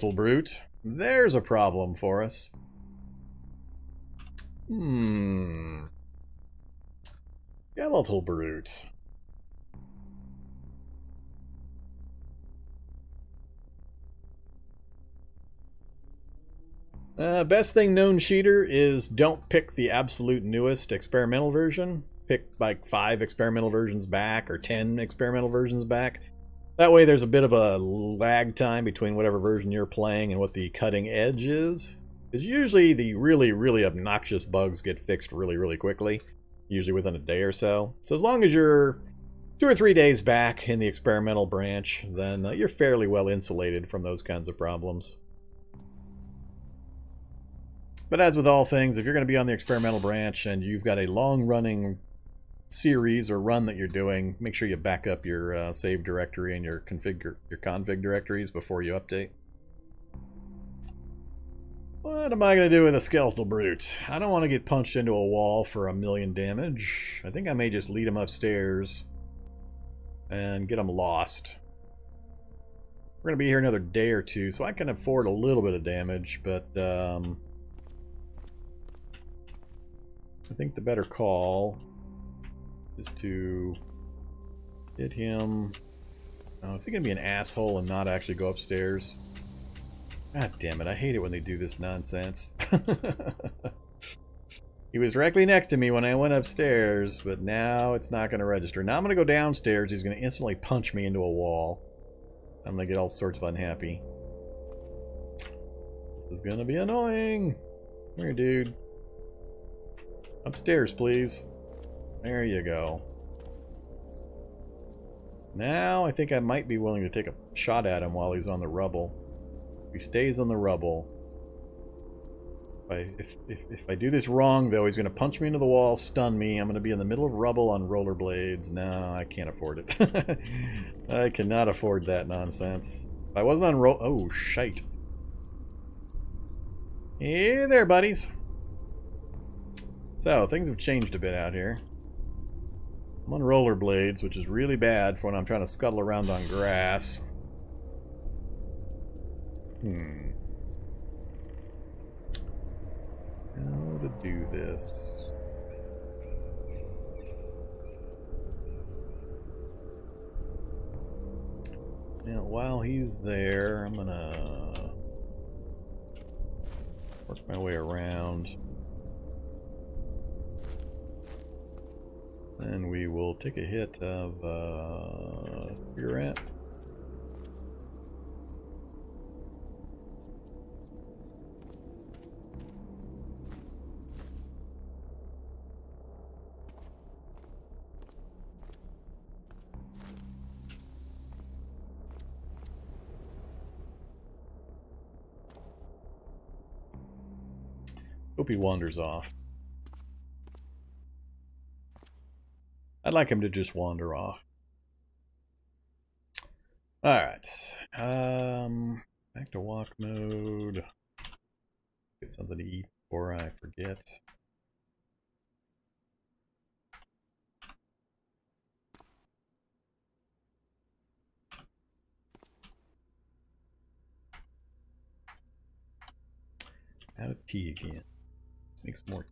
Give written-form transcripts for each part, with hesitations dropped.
Little brute. There's a problem for us. Skeletal brute. Best thing known, cheater, is don't pick the absolute newest experimental version. Pick like 5 experimental versions back or 10 experimental versions back. That way there's a bit of a lag time between whatever version you're playing and what the cutting edge is. Because usually the really, really obnoxious bugs get fixed really, really quickly. Usually within a day or so. So as long as you're 2 or 3 days back in the experimental branch, then you're fairly well insulated from those kinds of problems. But as with all things, if you're going to be on the experimental branch and you've got a long-running series or run that you're doing, make sure you back up your save directory and your config directories before you update. What am I going to do with a skeletal brute? I don't want to get punched into a wall for 1,000,000 damage. I think I may just lead him upstairs and get him lost. We're going to be here another day or two, so I can afford a little bit of damage, but I think the better call is to hit him. Oh, is he going to be an asshole and not actually go upstairs? God damn it, I hate it when they do this nonsense. He was directly next to me when I went upstairs, but now it's not going to register. Now I'm going to go downstairs. He's going to instantly punch me into a wall. I'm going to get all sorts of unhappy. This is going to be annoying. Come here, dude. Upstairs, please. There you go. Now I think I might be willing to take a shot at him while he's on the rubble. If he stays on the rubble. If I do this wrong, though, he's going to punch me into the wall, stun me. I'm going to be in the middle of rubble on rollerblades. No, I can't afford it. I cannot afford that nonsense. If I wasn't on oh, shite. Hey there, buddies. So, things have changed a bit out here. I'm on rollerblades, which is really bad for when I'm trying to scuttle around on grass. How to do this? Now, while he's there, I'm gonna work my way around. And we will take a hit of where you're at. Hope he wanders off. I'd like him to just wander off. Alright. Back to walk mode. Get something to eat before I forget. Out of tea again. Let's make some more.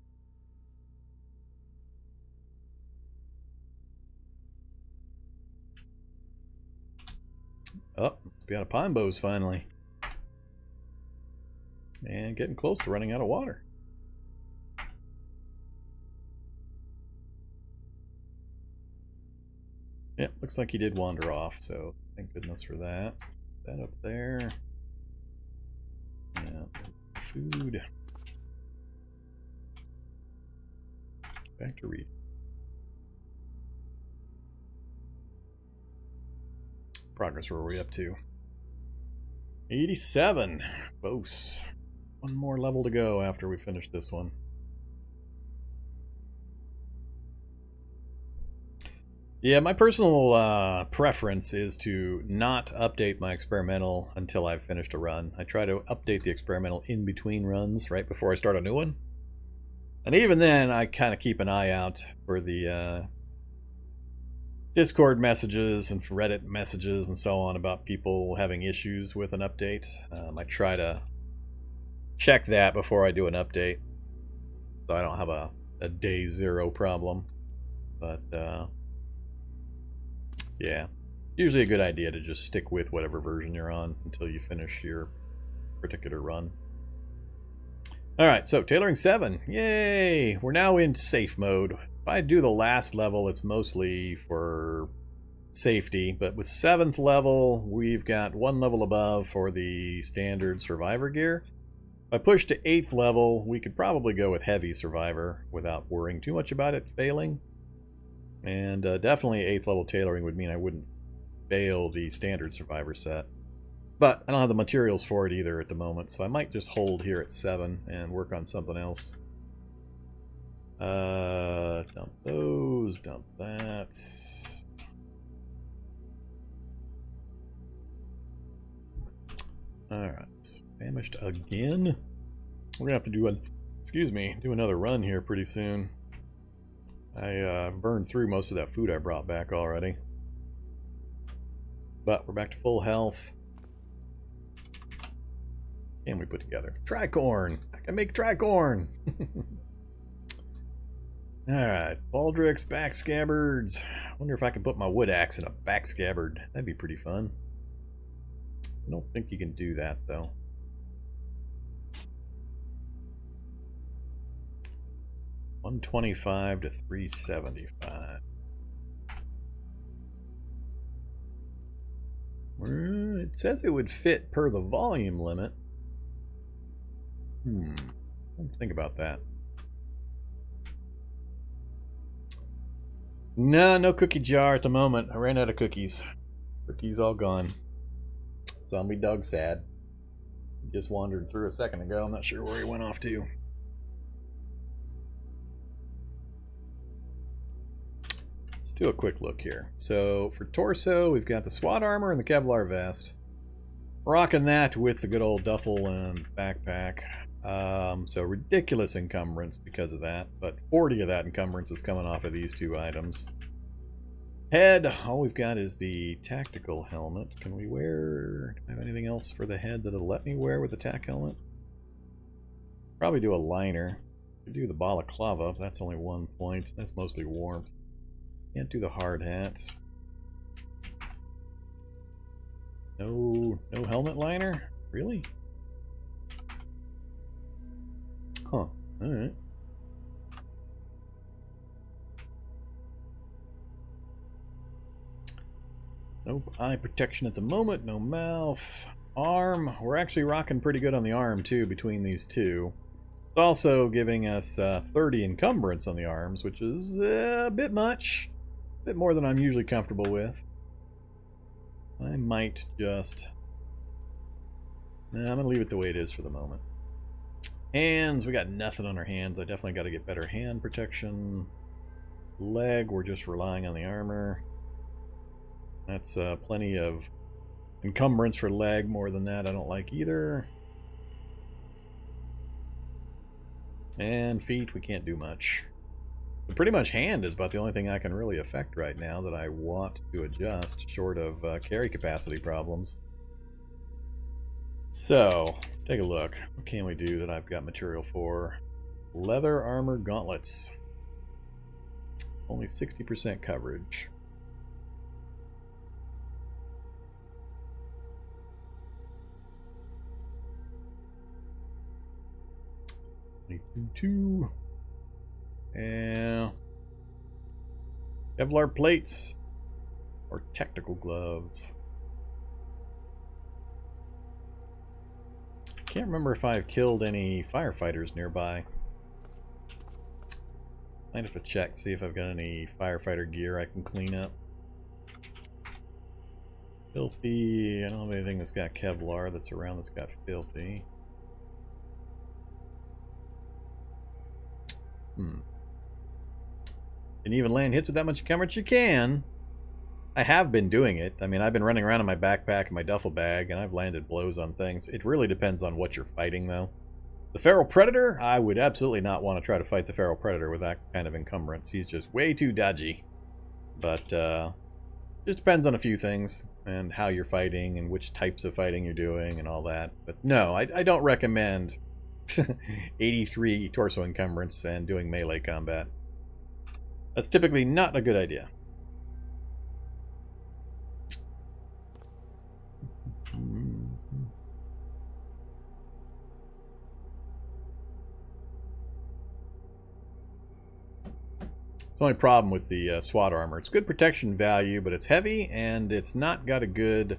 Oh, let's be out of pine bows finally. And getting close to running out of water. Yep, looks like he did wander off, so thank goodness for that. That up there. Yeah, food. Back to read. Progress, where are we up to? 87. Close. One more level to go after we finish this one. Yeah, my personal preference is to not update my experimental until I've finished a run. I try to update the experimental in between runs, right before I start a new one. And even then, I kind of keep an eye out for the Discord messages and Reddit messages and so on about people having issues with an update. I try to check that before I do an update, so I don't have a day zero problem. But yeah, usually a good idea to just stick with whatever version you're on until you finish your particular run. Alright, so tailoring 7. Yay! We're now in safe mode. If I do the last level, it's mostly for safety, but with 7th level, we've got 1 level above for the standard survivor gear. If I push to 8th level, we could probably go with heavy survivor without worrying too much about it failing. And definitely 8th level tailoring would mean I wouldn't fail the standard survivor set. But I don't have the materials for it either at the moment, so I might just hold here at 7 and work on something else. Dump those, dump that. Alright, famished again. We're gonna have to do do another run here pretty soon. I burned through most of that food I brought back already. But we're back to full health. And we put together tricorn. I can make tricorn. Alright, baldricks, back scabbards. I wonder if I can put my wood axe in a back scabbard. That'd be pretty fun. I don't think you can do that though. $125 to $375. It says it would fit per the volume limit. Think about that. No cookie jar at the moment. I ran out of cookies. Cookies all gone. Zombie dog sad. He just wandered through a second ago. I'm not sure where he went off to. Let's do a quick look here. So for torso, we've got the SWAT armor and the Kevlar vest. Rocking that with the good old duffel and backpack. So ridiculous encumbrance because of that, but 40 of that encumbrance is coming off of these two items. Head, all we've got is the tactical helmet. Can we wear, do I have anything else for the head that'll let me wear with the tac helmet? Probably do a liner. Could do the balaclava, but that's only 1 point. That's mostly warmth. Can't do the hard hats. No helmet liner? Really? Huh. Alright. Nope. Eye protection at the moment. No mouth. Arm. We're actually rocking pretty good on the arm, too, between these two. It's also giving us 30 encumbrance on the arms, which is a bit much. A bit more than I'm usually comfortable with. I might just... I'm going to leave it the way it is for the moment. Hands, we got nothing on our hands. I definitely got to get better hand protection. Leg, we're just relying on the armor. That's plenty of encumbrance for leg. More than that, I don't like either. And feet, we can't do much. But pretty much hand is about the only thing I can really affect right now that I want to adjust, short of carry capacity problems. So, let's take a look. What can we do that I've got material for? Leather armor gauntlets. Only 60% coverage. Two. And Kevlar plates or technical gloves. Can't remember if I've killed any firefighters nearby. Might have to check, see if I've got any firefighter gear I can clean up. Filthy. I don't have anything that's got Kevlar that's around that's got filthy. Can you even land hits with that much encumbrance? You can. I have been doing it. I mean, I've been running around in my backpack and my duffel bag, and I've landed blows on things. It really depends on what you're fighting, though. The Feral Predator? I would absolutely not want to try to fight the Feral Predator with that kind of encumbrance. He's just way too dodgy. But just depends on a few things and how you're fighting and which types of fighting you're doing and all that. But no, I don't recommend 83 torso encumbrance and doing melee combat. That's typically not a good idea. It's the only problem with the SWAT armor. It's good protection value, but it's heavy and it's not got a good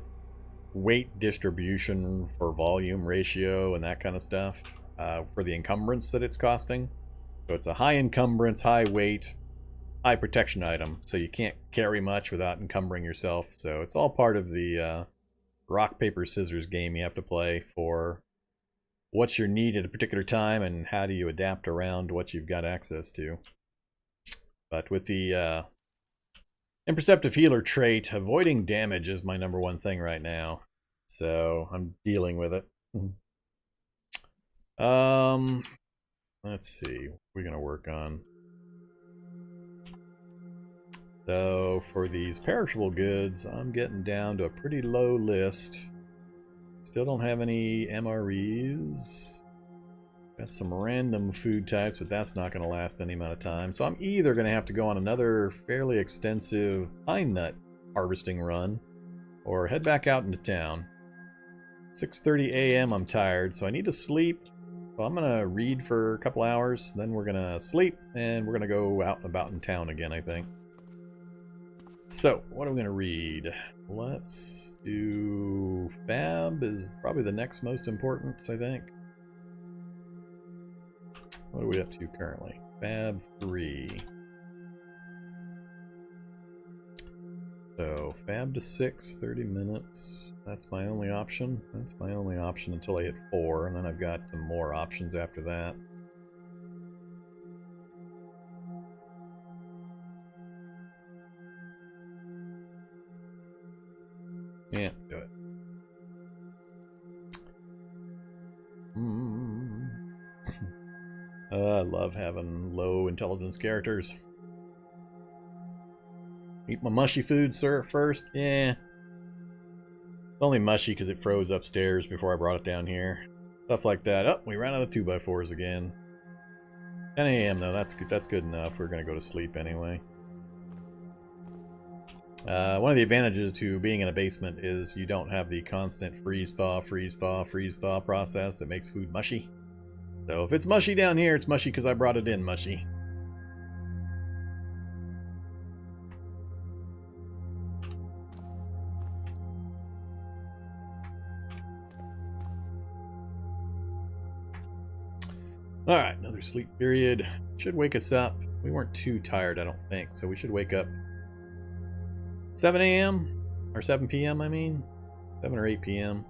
weight distribution for volume ratio and that kind of stuff for the encumbrance that it's costing. So it's a high encumbrance, high weight, high protection item. So you can't carry much without encumbering yourself. So it's all part of the rock, paper, scissors game you have to play for what's your need at a particular time and how do you adapt around what you've got access to. But with the Imperceptive Healer trait, avoiding damage is my #1 thing right now. So I'm dealing with it. Let's see. What we're going to work on. So for these perishable goods, I'm getting down to a pretty low list. Still don't have any MREs. Got some random food types, but that's not going to last any amount of time. So I'm either going to have to go on another fairly extensive pine nut harvesting run, or head back out into town. 6:30 a.m. I'm tired, so I need to sleep. So I'm going to read for a couple hours, then we're going to sleep, and we're going to go out and about in town again, I think. So, what are we going to read? Let's do Fab is probably the next most important, I think. What are we up to currently? Fab 3. So, Fab to 6, 30 minutes. That's my only option. That's my only option until I hit 4, and then I've got some more options after that. Yeah, do it. I love having low intelligence characters. Eat my mushy food, sir, first? Yeah. It's only mushy because it froze upstairs before I brought it down here. Stuff like that. Oh, we ran out of 2x4s again. 10 a.m. though, that's good enough. We're going to go to sleep anyway. One of the advantages to being in a basement is you don't have the constant freeze-thaw, freeze-thaw, freeze-thaw process that makes food mushy. So if it's mushy down here, it's mushy because I brought it in mushy. Alright, another sleep period. Should wake us up. We weren't too tired, I don't think, so we should wake up 7 a.m. or 7 p.m. I mean 7 or 8 p.m.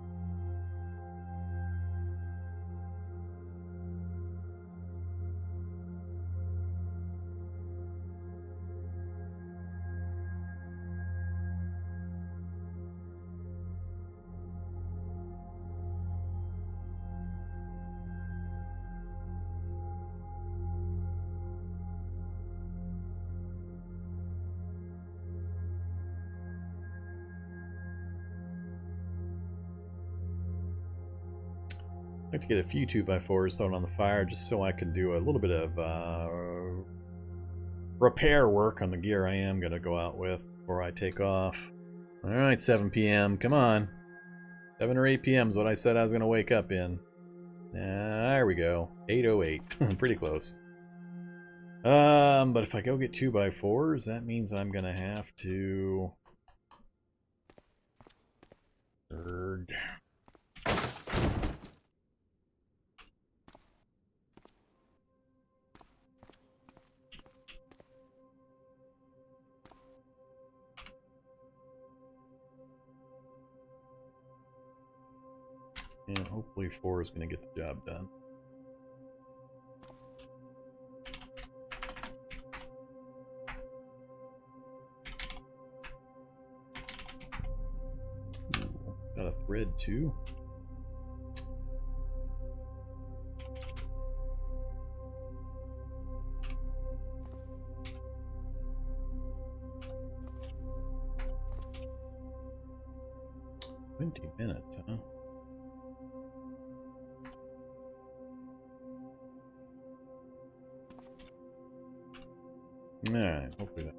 I'd like to get a few 2x4s thrown on the fire just so I can do a little bit of repair work on the gear I am going to go out with before I take off. Alright, 7 p.m. Come on. 7 or 8 p.m. is what I said I was going to wake up in. There we go. 8:08. Pretty close. But if I go get 2x4s, that means I'm going to have to... And hopefully 4 is going to get the job done. Ooh, got a thread too. 20 minutes, huh? Alright, hopefully that.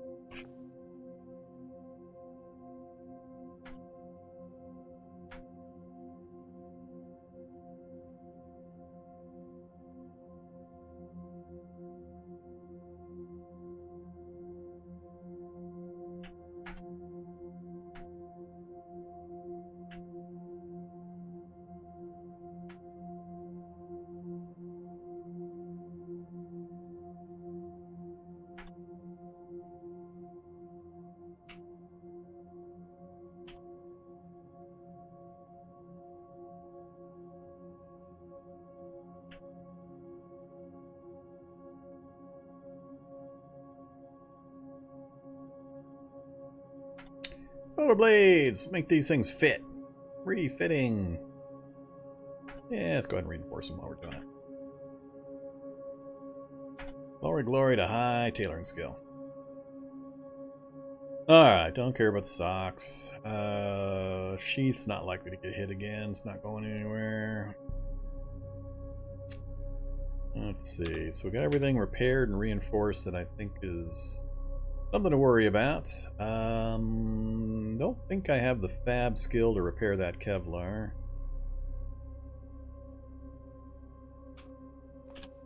Rollerblades! Make these things fit. Refitting. Yeah, let's go ahead and reinforce them while we're doing it. Glory to high tailoring skill. Alright, don't care about the socks. Sheath's not likely to get hit again. It's not going anywhere. Let's see. So we got everything repaired and reinforced that I think is something to worry about. Don't think I have the fab skill to repair that Kevlar.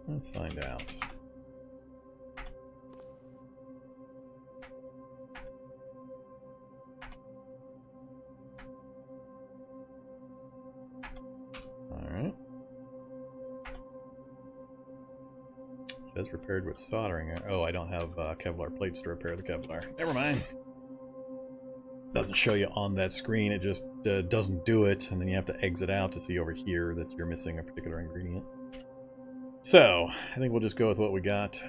Let's find out. Alright. It says repaired with soldering. Oh, I don't have Kevlar plates to repair the Kevlar. Never mind. Doesn't show you on that screen, it just doesn't do it, and then you have to exit out to see over here that you're missing a particular ingredient. So, I think we'll just go with what we got.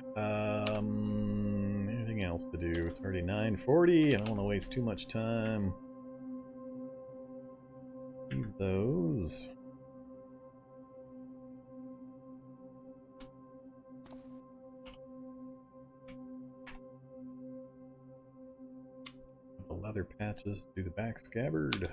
Anything else to do? It's already 9:40, I don't want to waste too much time. Leave those. The leather patches to the back scabbard.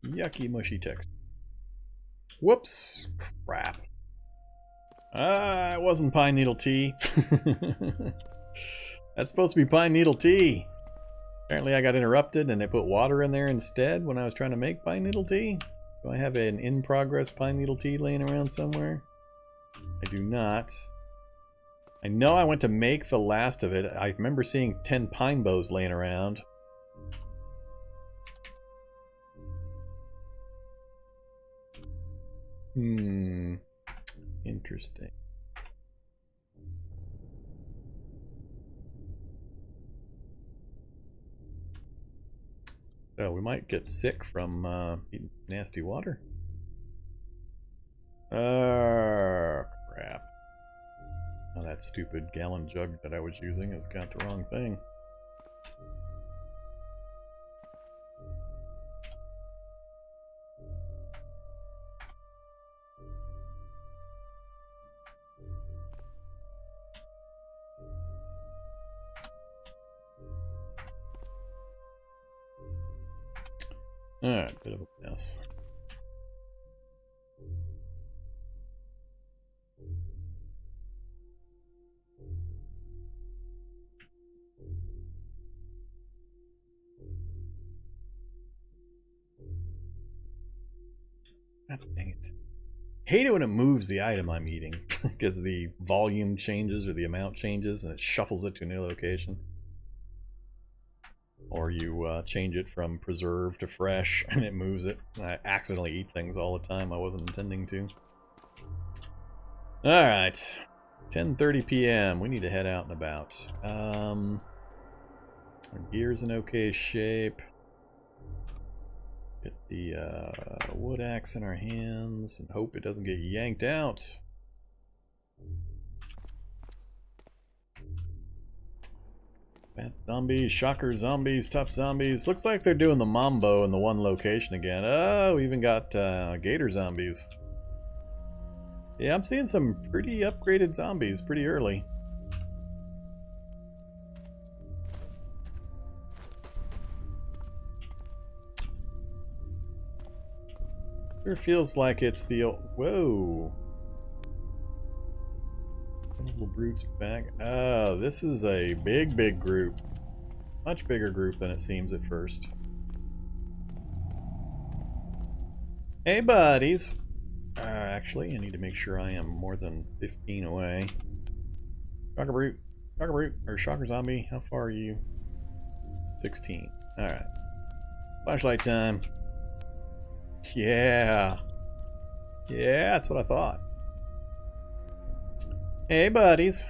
Yucky, mushy text. Whoops. Crap. It wasn't pine needle tea. That's supposed to be pine needle tea. Apparently I got interrupted and they put water in there instead when I was trying to make pine needle tea. Do I have an in-progress pine needle tea laying around somewhere? I do not. I know I went to make the last of it. I remember seeing 10 pine bows laying around. Interesting. So we might get sick from eating nasty water. Oh, crap. Oh, that stupid gallon jug that I was using has got the wrong thing. Alright, bit of a mess. God dang it. Hate it when it moves the item I'm eating because the volume changes or the amount changes and it shuffles it to a new location. Or you change it from preserve to fresh and it moves it. I accidentally eat things all the time I wasn't intending to. Alright. 10:30 p.m. We need to head out and about. Our gear's in okay shape. Get the wood axe in our hands and hope it doesn't get yanked out. Fat zombies, shocker zombies, tough zombies. Looks like they're doing the mambo in the one location again. Oh, we even got gator zombies. Yeah, I'm seeing some pretty upgraded zombies pretty early. Sure feels like it's the old... Whoa! Little brutes back. Oh, this is a big group. Much bigger group than it seems at first. Hey, buddies! Actually, I need to make sure I am more than 15 away. Shocker brute, or shocker zombie, how far are you? 16. Alright. Flashlight time. Yeah. Yeah, that's what I thought. Hey, buddies.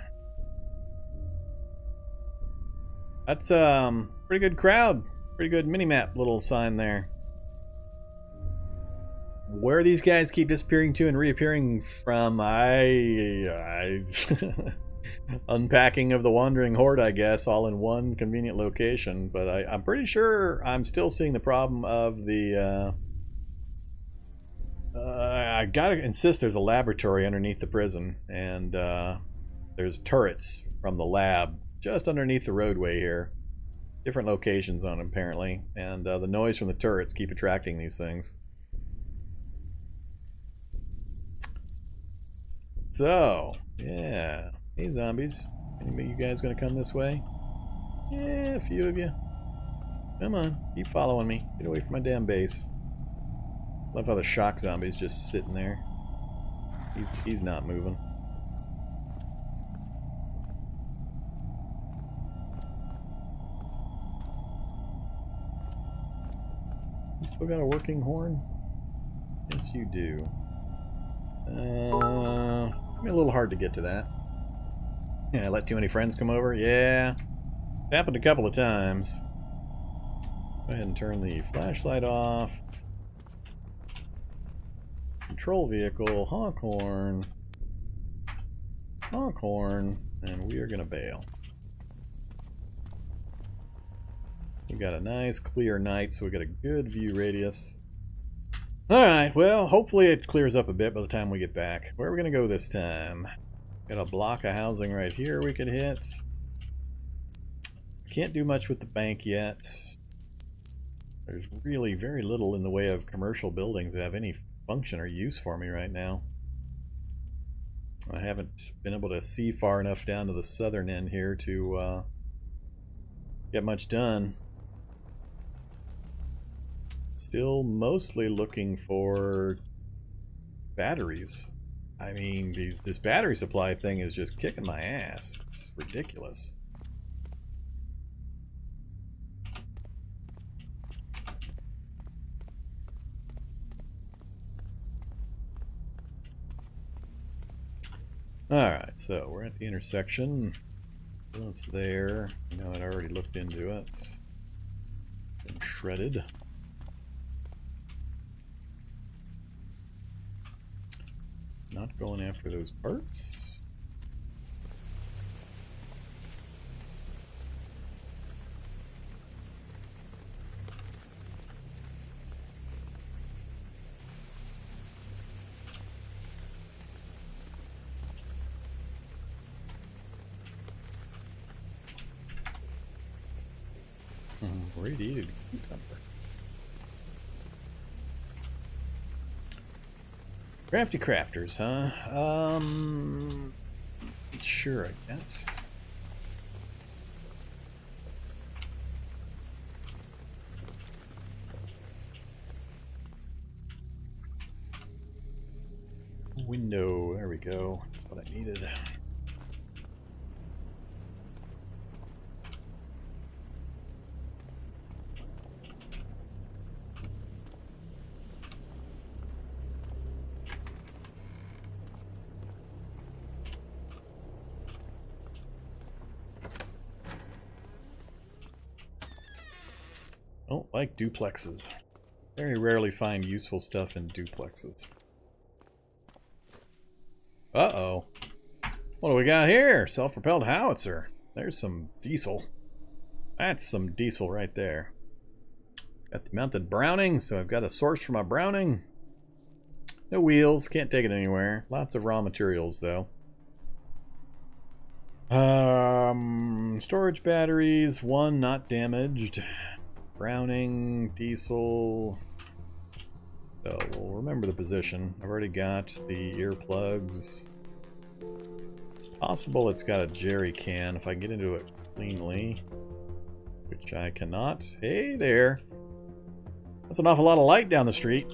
That's pretty good crowd. Pretty good mini-map little sign there. Where these guys keep disappearing to and reappearing from, unpacking of the wandering horde, I guess, all in one convenient location. But I'm pretty sure I'm still seeing the problem of the... I gotta insist there's a laboratory underneath the prison, and there's turrets from the lab just underneath the roadway here. Different locations on them, apparently, and the noise from the turrets keep attracting these things. So, yeah. Hey, zombies. Anybody, you guys gonna come this way? Yeah, a few of you. Come on, keep following me. Get away from my damn base. Love how the shock zombie's just sitting there. He's not moving. You still got a working horn? Yes, you do. It'd be a little hard to get to that. Yeah, I let too many friends come over? Yeah. It happened a couple of times. Go ahead and turn the flashlight off. Control vehicle, honk horn, and we are going to bail. We got a nice clear night, so we got a good view radius. Alright, well, hopefully it clears up a bit by the time we get back. Where are we going to go this time? Got a block of housing right here we could hit. Can't do much with the bank yet. There's really very little in the way of commercial buildings that have any function or use for me right now. I haven't been able to see far enough down to the southern end here to get much done. Still mostly looking for batteries. I mean, this battery supply thing is just kicking my ass. It's ridiculous. Alright, so we're at the intersection. It's there. You know, I'd already looked into it. Been shredded. Not going after those parts. Radiated cucumber. Crafty crafters, huh? Sure, I guess. Window, there we go. That's what I needed. Don't like duplexes. Very rarely find useful stuff in duplexes. Uh-oh. What do we got here? Self-propelled howitzer. There's some diesel. That's some diesel right there. Got the mounted Browning, so I've got a source for my Browning. No wheels, can't take it anywhere. Lots of raw materials, though. Storage batteries, one not damaged. Browning, diesel. So we'll remember the position. I've already got the earplugs. It's possible it's got a jerry can if I get into it cleanly, which I cannot. Hey there. That's an awful lot of light down the street.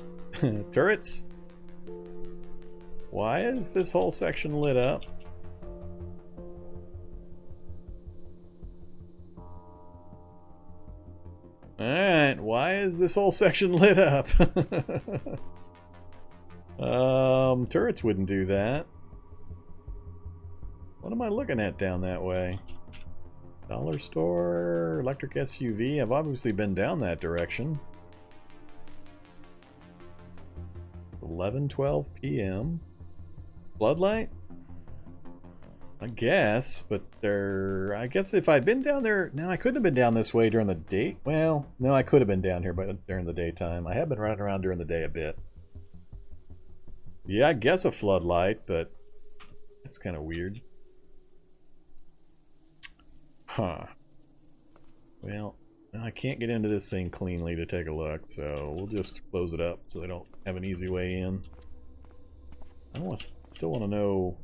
Turrets. Why is this whole section lit up? Alright, why is this whole section lit up? Turrets wouldn't do that. What am I looking at down that way? Dollar store, electric SUV. I've obviously been down that direction. 11:12 p.m. Floodlight? I guess, but I guess if I'd been down there, no, I couldn't have been down this way during the day. Well, no, I could have been down here but during the daytime. I have been running around during the day a bit. Yeah, I guess a floodlight, but it's kind of weird. Huh. Well, I can't get into this thing cleanly to take a look, so we'll just close it up so they don't have an easy way in. I still want to know.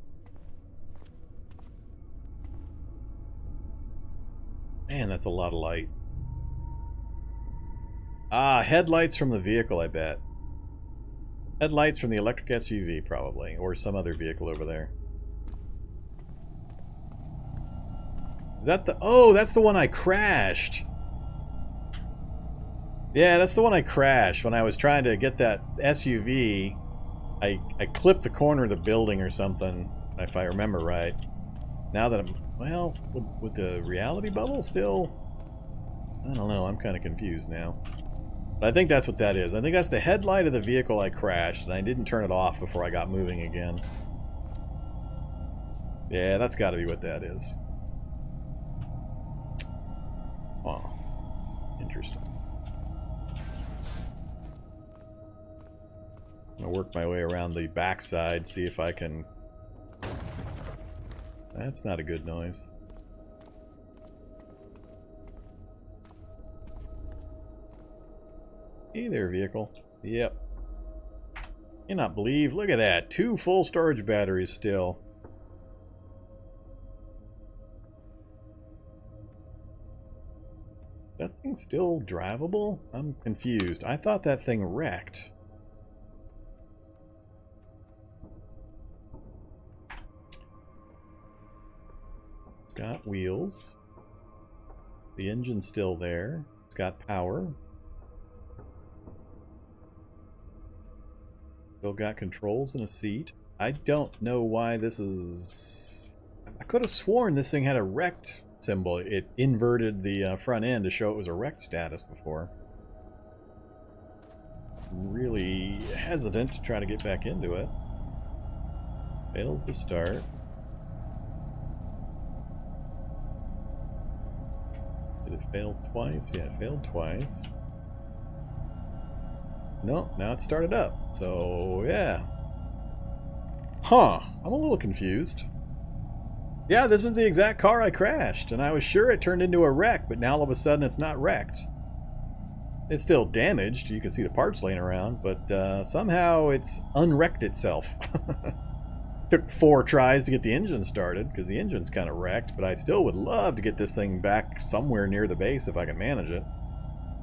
Man, that's a lot of light. Ah, headlights from the vehicle, I bet. Headlights from the electric SUV, probably. Or some other vehicle over there. Is that the... Oh, that's the one I crashed! Yeah, that's the one I crashed. When I was trying to get that SUV, I clipped the corner of the building or something, if I remember right. Now that I'm... Well, with the reality bubble still? I don't know, I'm kind of confused now. But I think that's what that is. I think that's the headlight of the vehicle I crashed, and I didn't turn it off before I got moving again. Yeah, that's got to be what that is. Oh, interesting. I'm going to work my way around the backside, see if I can... That's not a good noise. Hey there, vehicle. Yep. Cannot believe, look at that. 2 full storage batteries still. That thing still drivable? I'm confused. I thought that thing wrecked. It's got wheels. The engine's still there. It's got power. Still got controls and a seat. I don't know why this is... I could have sworn this thing had a wrecked symbol. It inverted the front end to show it was a wrecked status before. I'm really hesitant to try to get back into it. Fails to start. Did it fail twice? Yeah, it failed twice. No, now it started up. So, yeah. Huh. I'm a little confused. Yeah, this was the exact car I crashed, and I was sure it turned into a wreck, but now all of a sudden it's not wrecked. It's still damaged. You can see the parts laying around, but somehow it's unwrecked itself. Took 4 tries to get the engine started because the engine's kind of wrecked, but I still would love to get this thing back somewhere near the base if I can manage it.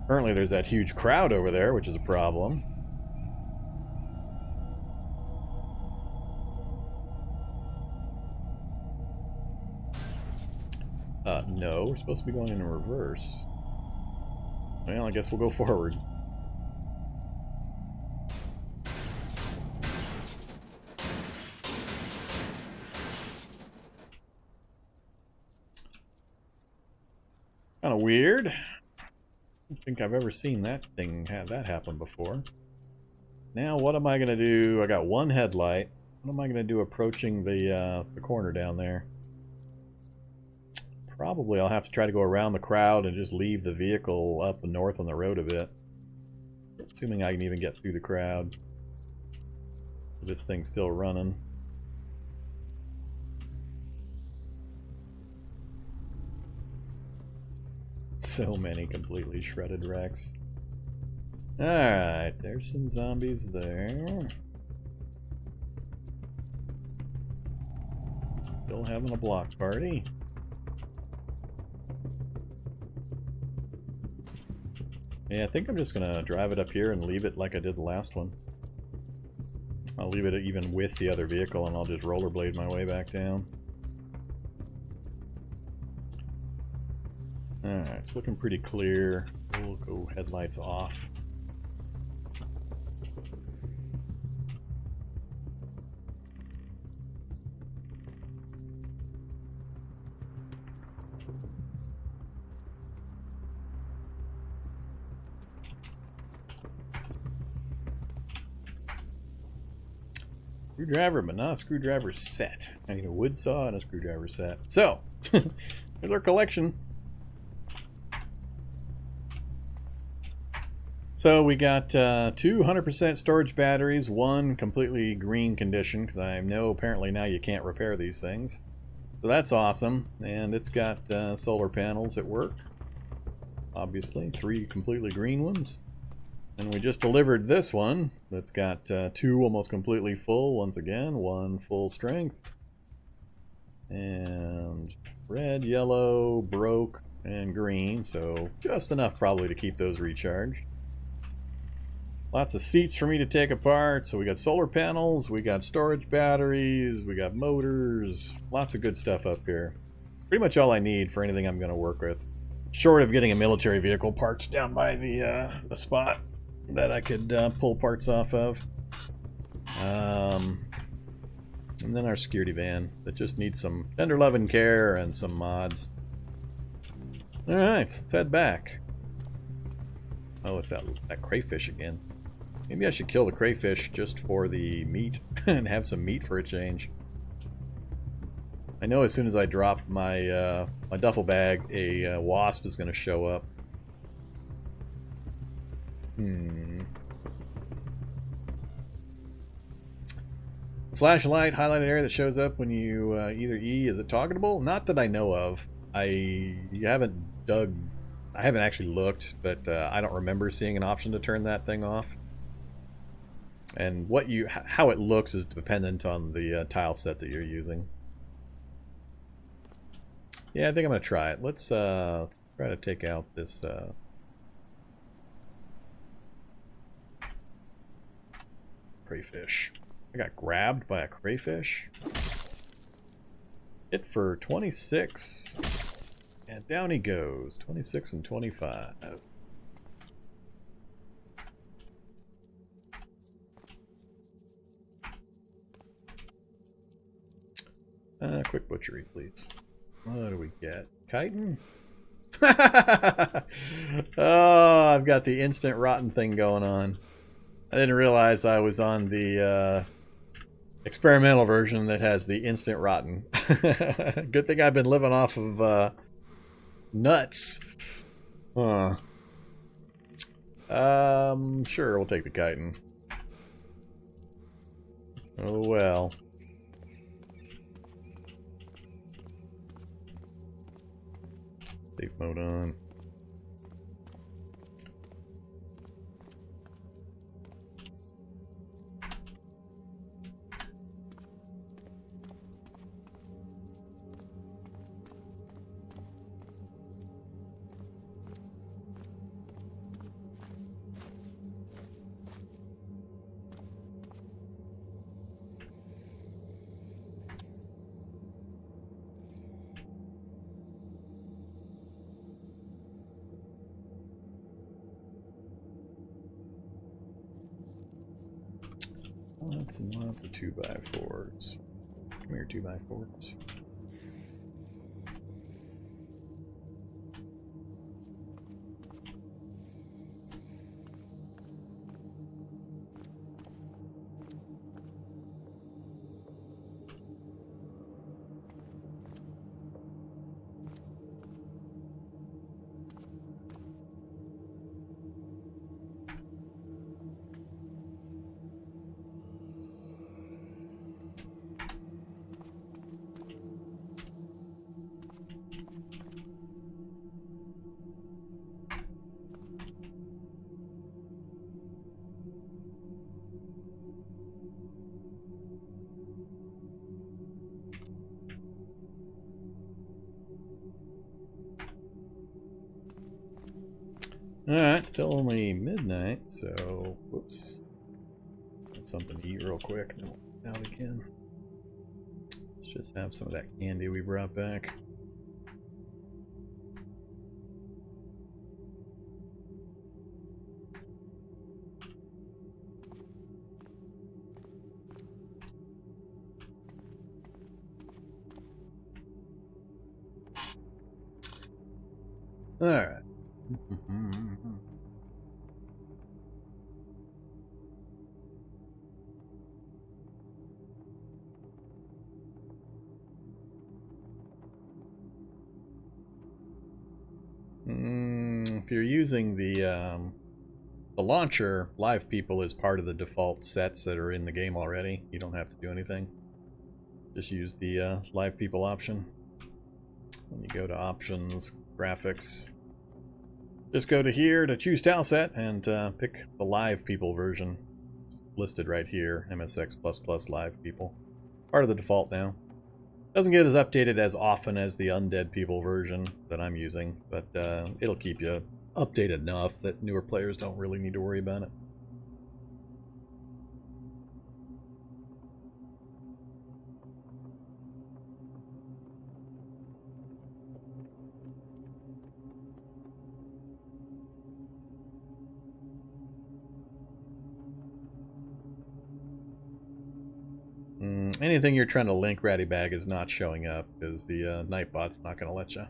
Currently there's that huge crowd over there, which is a problem. No, we're supposed to be going in reverse. Well, I guess we'll go forward. Kind of weird. I don't think I've ever seen that thing have that happen before. Now, what am I going to do? I got 1 headlight. What am I going to do approaching the corner down there? Probably I'll have to try to go around the crowd and just leave the vehicle up north on the road a bit. Assuming I can even get through the crowd. This thing's still running. So many completely shredded wrecks. Alright, there's some zombies there. Still having a block party. Yeah, I think I'm just gonna drive it up here and leave it like I did the last one. I'll leave it even with the other vehicle and I'll just rollerblade my way back down. Alright, it's looking pretty clear. We'll go headlights off. Screwdriver, but not a screwdriver set. I need a wood saw and a screwdriver set. So, here's our collection. So we got 2 100% storage batteries, 1 completely green condition, because I know apparently now you can't repair these things. So that's awesome, and it's got solar panels at work. Obviously, 3 completely green ones. And we just delivered this one that's got 2 almost completely full, once again, 1 full strength. And red, yellow, broke, and green, so just enough probably to keep those recharged. Lots of seats for me to take apart, so we got solar panels, we got storage batteries, we got motors, lots of good stuff up here. Pretty much all I need for anything I'm going to work with. Short of getting a military vehicle parked down by the spot that I could pull parts off of. And then our security van that just needs some tender love and care and some mods. Alright, let's head back. Oh, it's that crayfish again. Maybe I should kill the crayfish just for the meat and have some meat for a change. I know as soon as I drop my my duffel bag, a wasp is going to show up. Flashlight highlighted area that shows up when you either E, is it targetable? Not that I know of. I haven't actually looked, but I don't remember seeing an option to turn that thing off. And how it looks is dependent on the tile set that you're using. Yeah, I think I'm gonna try it. Let's try to take out this crayfish. I got grabbed by a crayfish. Hit for 26. And down he goes. 26 and 25. Quick butchery, please. What do we get? Chitin? Oh, I've got the instant rotten thing going on. I didn't realize I was on the experimental version that has the instant rotten. Good thing I've been living off of nuts. Sure, we'll take the chitin. Oh well. Safe mode on. Lots and lots of 2x4s. Come here, 2x4s. Alright, still only midnight, so whoops. Got something to eat real quick, then we'll out again. Let's just have some of that candy we brought back. Alright. If you're using the launcher, live people is part of the default sets that are in the game already. You don't have to do anything. Just use the live people option. When you go to options, graphics, just go to here to choose Tileset and pick the live people version. It's listed right here, MSX++ live people. Part of the default now. Doesn't get as updated as often as the undead people version that I'm using, but it'll keep you updated enough that newer players don't really need to worry about it. Anything you're trying to link Ratty Bag is not showing up because the Nightbot's not going to let you.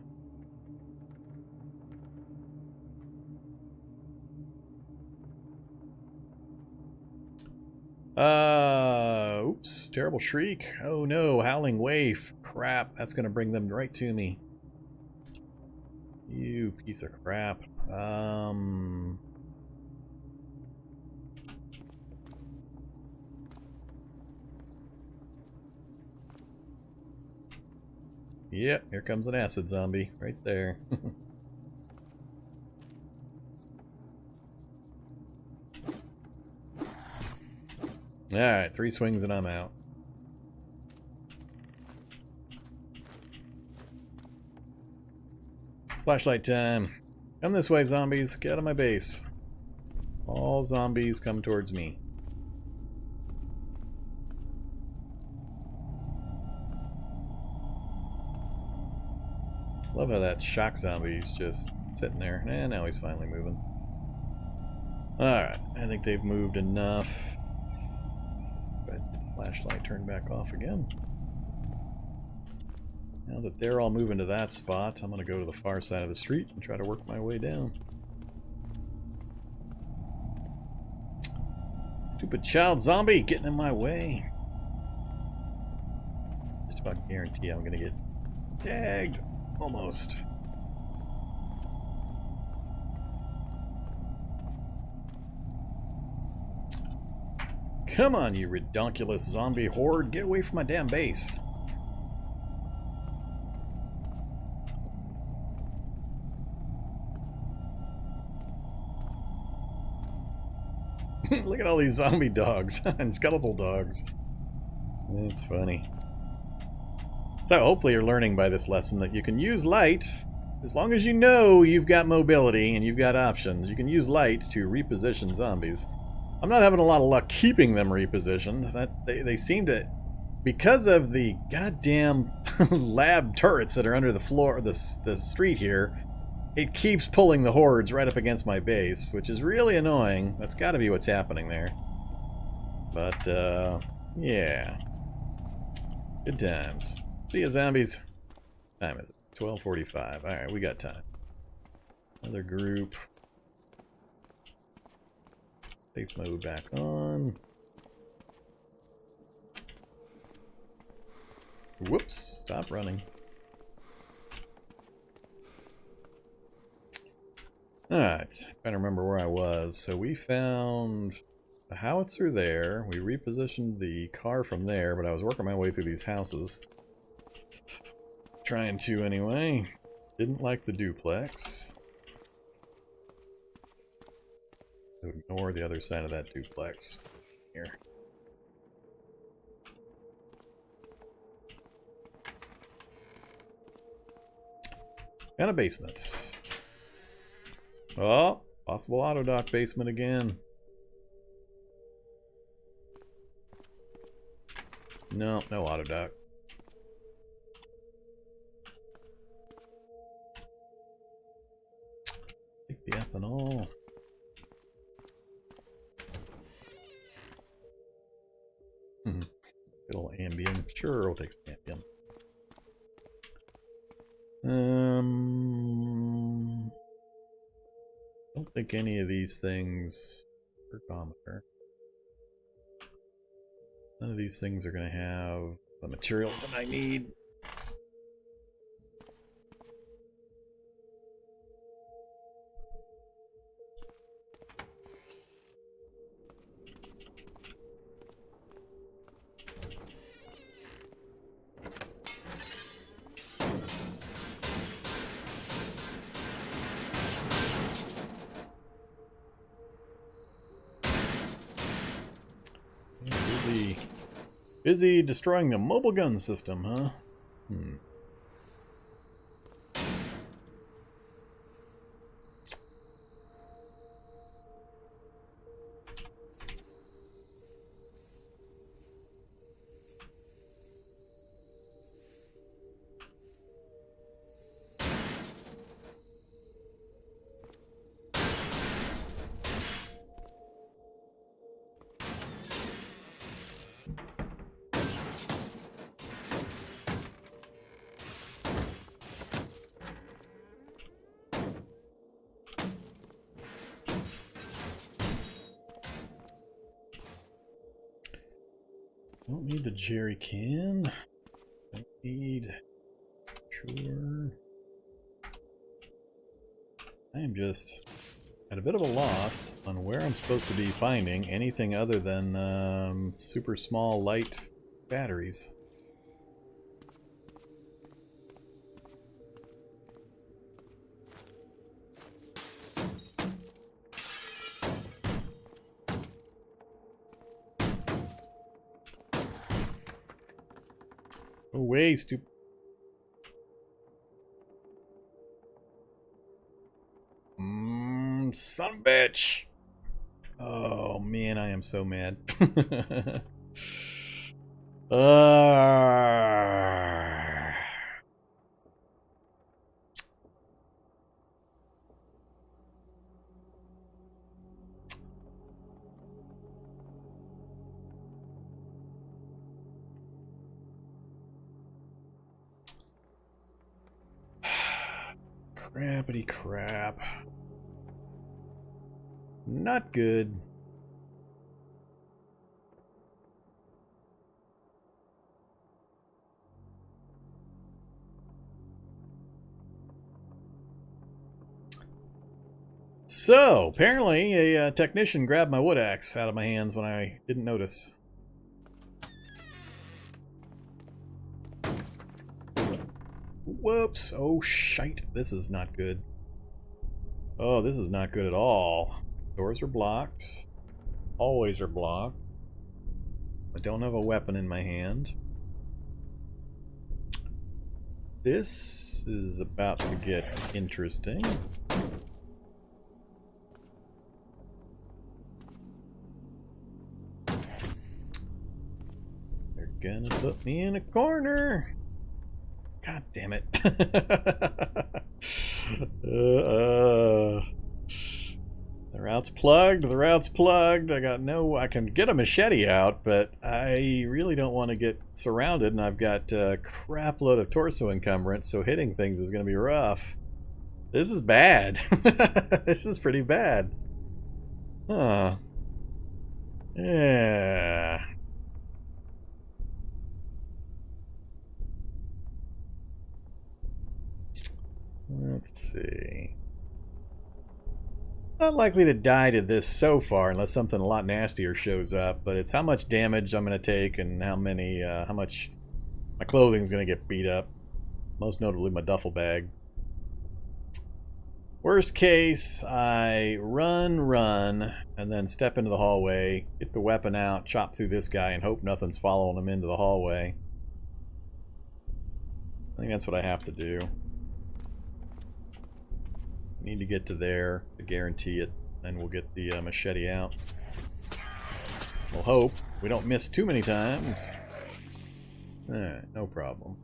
Oops, Terrible Shriek. Oh no, Howling Wave. Crap, that's going to bring them right to me. You piece of crap. Yep, here comes an acid zombie right there. Alright, 3 swings and I'm out. Flashlight time. Come this way, zombies. Get out of my base. All zombies come towards me. Love how that shock zombie's just sitting there. And now he's finally moving. Alright, I think they've moved enough. But flashlight turned back off again. Now that they're all moving to that spot, I'm going to go to the far side of the street and try to work my way down. Stupid child zombie getting in my way. Just about guarantee I'm going to get tagged. Almost. Come on, you redonkulous zombie horde. Get away from my damn base. Look at all these zombie dogs and skeletal dogs. It's funny. So hopefully you're learning by this lesson that you can use light, as long as you know you've got mobility and you've got options. You can use light to reposition zombies. I'm not having a lot of luck keeping them repositioned. They seem to, because of the goddamn lab turrets that are under the floor, the street here, it keeps pulling the hordes right up against my base, which is really annoying. That's got to be what's happening there. But, yeah. Good times. See ya, zombies. Time is it? 12:45. Alright, we got time. Another group. Safe mode back on. Whoops, stop running. Alright, trying to remember where I was. So we found the howitzer there. We repositioned the car from there, but I was working my way through these houses. Trying to anyway. Didn't like the duplex. Ignore the other side of that duplex. Here. And a basement. Oh, possible auto dock basement again. No, no auto dock. Take the ethanol. Good old Ambien. Sure, we'll take some Ambien. Don't think any of these things. Ergometer. None of these things are going to have the materials that I need. Busy destroying the mobile gun system, huh? Don't need the jerry can. Don't need. Sure. I am just at a bit of a loss on where I'm supposed to be finding anything other than super small light batteries. Go away, stupid. Son of a bitch. Oh man, I am so mad. Crappity crap. Not good. So, apparently a technician grabbed my wood axe out of my hands when I didn't notice. Whoops. Oh, shite. This is not good. Oh, this is not good at all. Doors are blocked. Always are blocked. I don't have a weapon in my hand. This is about to get interesting. They're gonna put me in a corner. God damn it. The routes route's plugged. The route's plugged. I can get a machete out, but I really don't want to get surrounded, and I've got a crap load of torso encumbrance, so hitting things is going to be rough. This is bad. This is pretty bad. Huh. Yeah. Let's see. Not likely to die to this so far unless something a lot nastier shows up, but it's how much damage I'm going to take and how much my clothing's going to get beat up. Most notably my duffel bag. Worst case, I run, and then step into the hallway, get the weapon out, chop through this guy, and hope nothing's following him into the hallway. I think that's what I have to do. Need to get to there to guarantee it, and we'll get the machete out. We'll hope we don't miss too many times. No problem.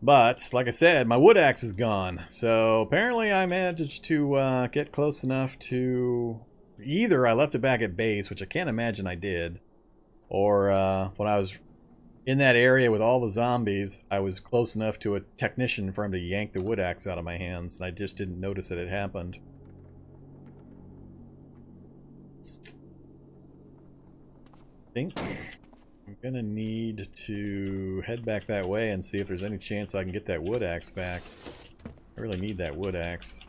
But, like I said, my wood axe is gone. So, apparently I managed to get close enough to... Either I left it back at base, which I can't imagine I did, or when I was in that area with all the zombies, I was close enough to a technician for him to yank the wood axe out of my hands, and I just didn't notice that it happened. I think I'm gonna need to head back that way and see if there's any chance I can get that wood axe back. I really need that wood axe.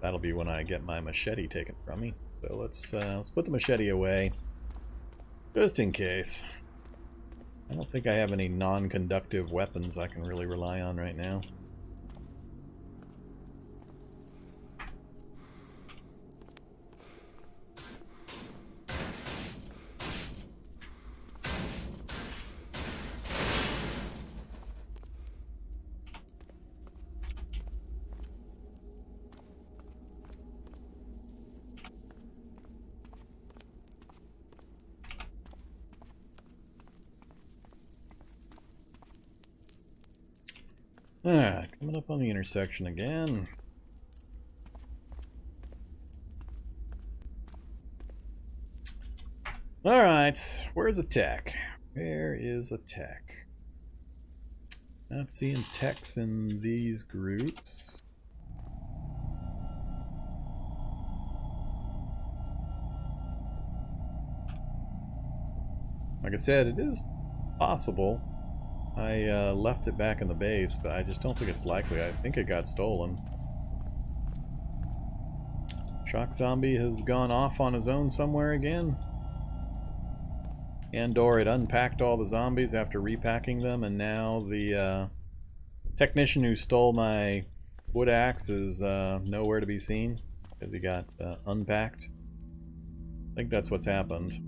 That'll be when I get my machete taken from me. So let's put the machete away, just in case. I don't think I have any non-conductive weapons I can really rely on right now. Coming up on the intersection again. Alright, where's attack? Where is attack? Not seeing techs in these groups. Like I said, it is possible. I left it back in the base, but I just don't think it's likely. I think it got stolen. Shock Zombie has gone off on his own somewhere again. And/or it unpacked all the zombies after repacking them, and now the technician who stole my wood axe is nowhere to be seen because he got unpacked. I think that's what's happened.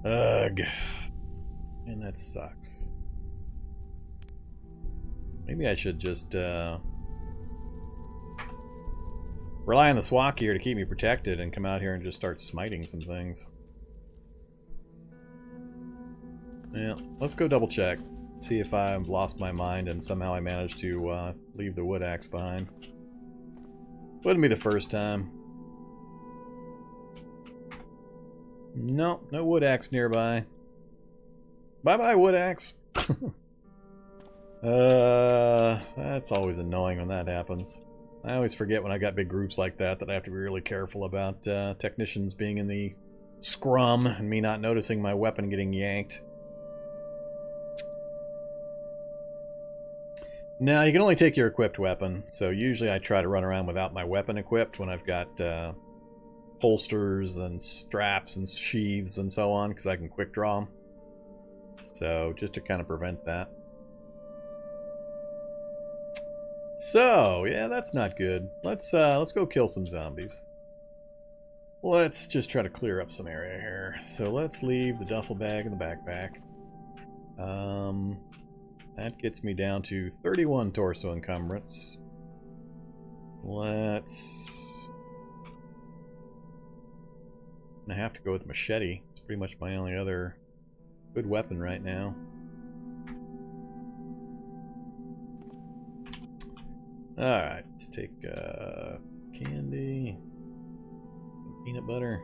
Ugh. And that sucks. Maybe I should just rely on the SWAT gear to keep me protected and come out here and just start smiting some things. Yeah, let's go double check. See if I've lost my mind and somehow I managed to leave the wood axe behind. Wouldn't be the first time. No, no wood axe nearby. Bye-bye, wood axe. That's always annoying when that happens. I always forget when I got big groups like that I have to be really careful about technicians being in the scrum and me not noticing my weapon getting yanked. Now, you can only take your equipped weapon, so usually I try to run around without my weapon equipped when I've got holsters and straps and sheaths and so on, because I can quick draw them. So, just to kind of prevent that. So, yeah, that's not good. Let's go kill some zombies. Let's just try to clear up some area here. So let's leave the duffel bag in the backpack. That gets me down to 31 torso encumbrance. I have to go with machete. It's pretty much my only other good weapon right now. Alright, let's take candy, some peanut butter.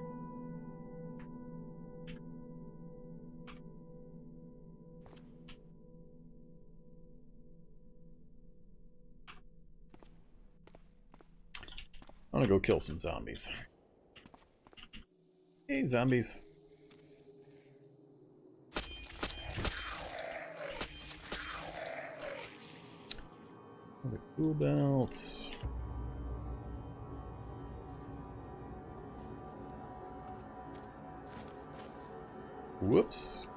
I'm gonna go kill some zombies. Hey, zombies. The cool belts. Whoops.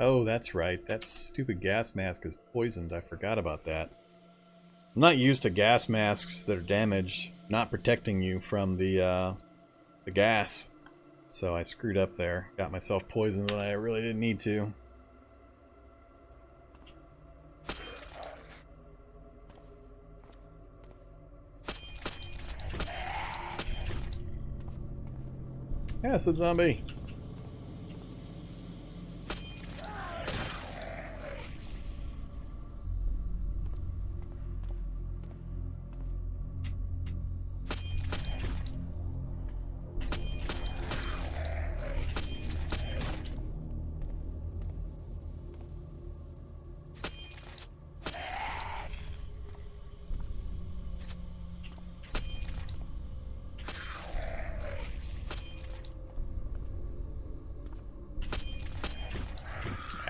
Oh, that's right. That stupid gas mask is poisoned. I forgot about that. I'm not used to gas masks that are damaged, not protecting you from the gas. So I screwed up there. Got myself poisoned when I really didn't need to. Acid zombie.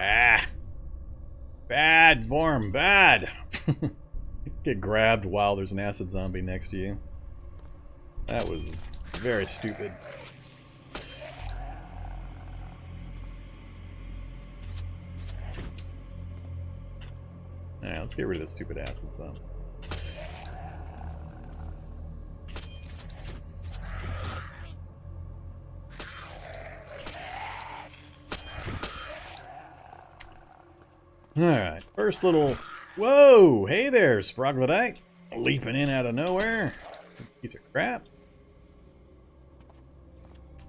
Ah! Bad, Vorm, bad! Get grabbed while there's an acid zombie next to you. That was very stupid. Alright, let's get rid of this stupid acid zombie. Alright, first little... Whoa! Hey there, Sproglodyte! Leaping in out of nowhere. Piece of crap.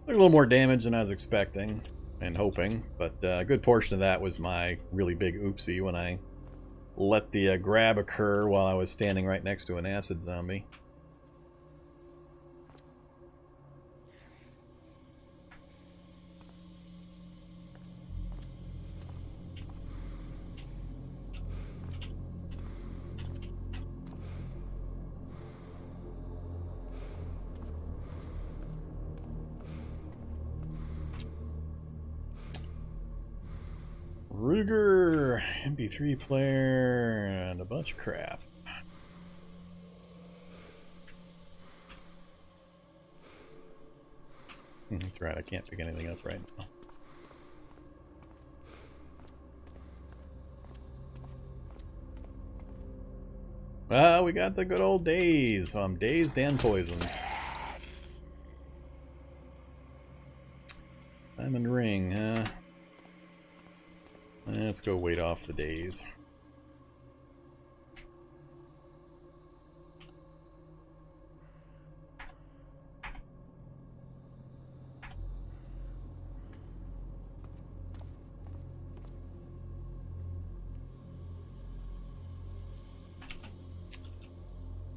Took a little more damage than I was expecting and hoping, but a good portion of that was my really big oopsie when I let the grab occur while I was standing right next to an acid zombie. Ruger, MP3 player, and a bunch of crap. That's right, I can't pick anything up right now. Well, we got the good old days, so I'm dazed and poisoned. Diamond ring, huh? Let's go wait off the days.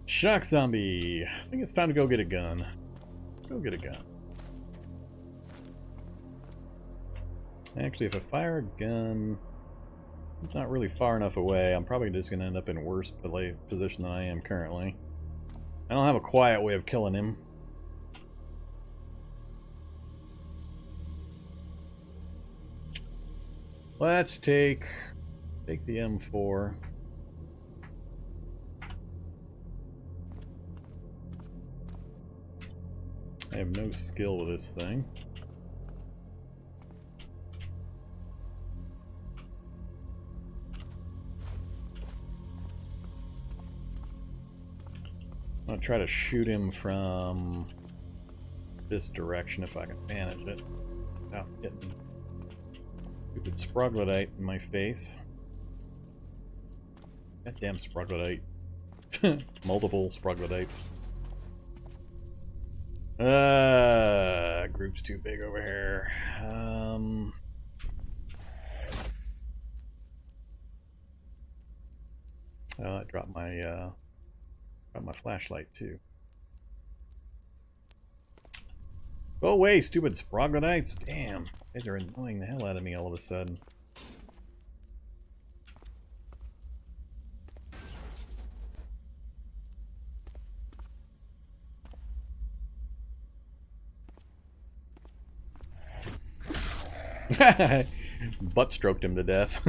Shock zombie. I think it's time to go get a gun. Let's go get a gun. Actually, if I fire a gun, it's not really far enough away. I'm probably just going to end up in a worse position than I am currently. I don't have a quiet way of killing him. Let's take the M4. I have no skill with this thing. I'll try to shoot him from this direction if I can manage it. Oh, getting stupid sproglodyte in my face. Goddamn sproglodyte. Multiple sproglodytes. Group's too big over here. Oh, I dropped my flashlight too. Go away, stupid sproglodytes! Damn, these are annoying the hell out of me all of a sudden. Butt stroked him to death.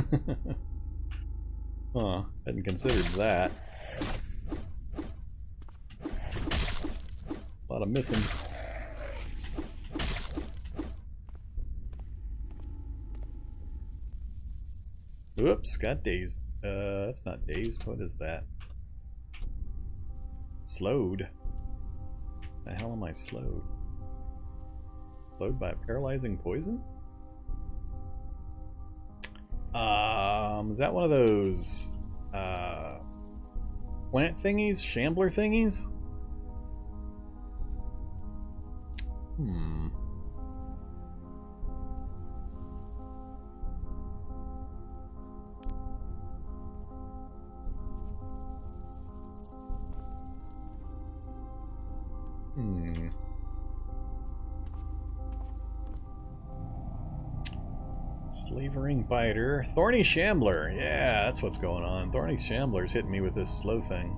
Huh, hadn't considered that. A lot of missing. Whoops, got dazed. That's not dazed. What is that? Slowed. The hell am I slowed? Slowed by paralyzing poison? Is that one of those plant thingies? Shambler thingies? Slavering biter. Thorny shambler. Yeah, that's what's going on. Thorny shambler's hitting me with this slow thing.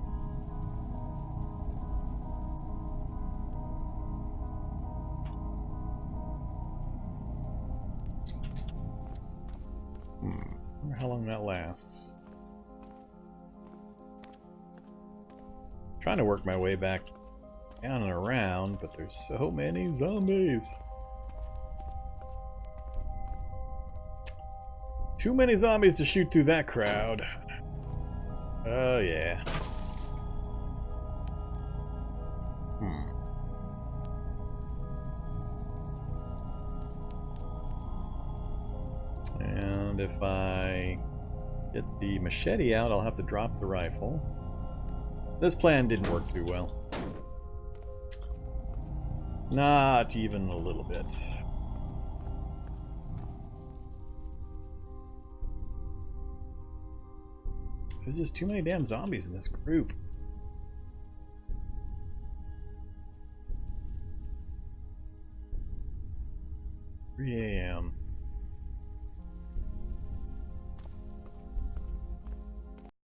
I wonder how long that lasts. Trying to work my way back down and around, but there's so many zombies. Too many zombies to shoot through that crowd. Oh yeah. And if I get the machete out, I'll have to drop the rifle. This plan didn't work too well. Not even a little bit. There's just too many damn zombies in this group. Yeah.